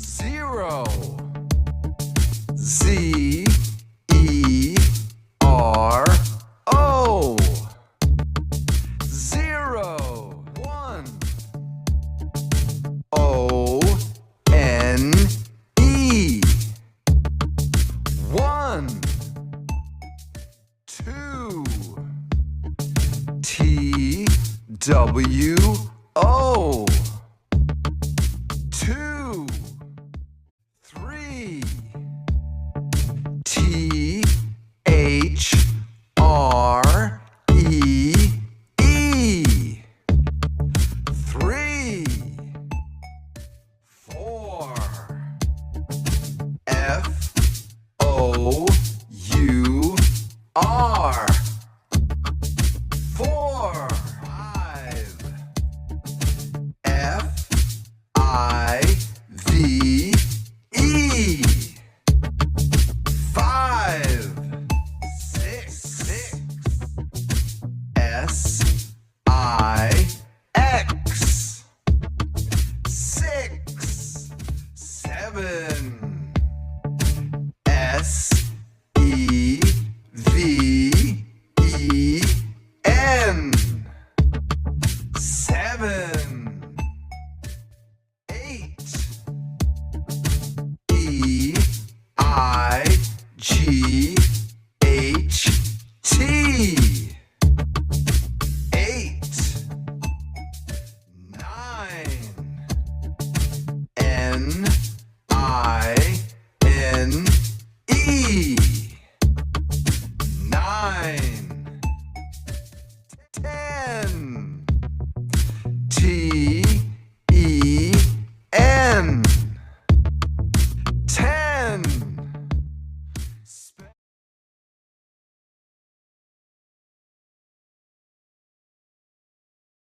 Zero. Z E R O. Zero. One. O N E. One. Two. T W O. Two. Three. T H R E E. Three. Four. F O U R. Four. Five. F I V E. Five. Six. S I X. Six. Seven. S E V E N. Seven. Eight. E I G H T. Eight. Nine. N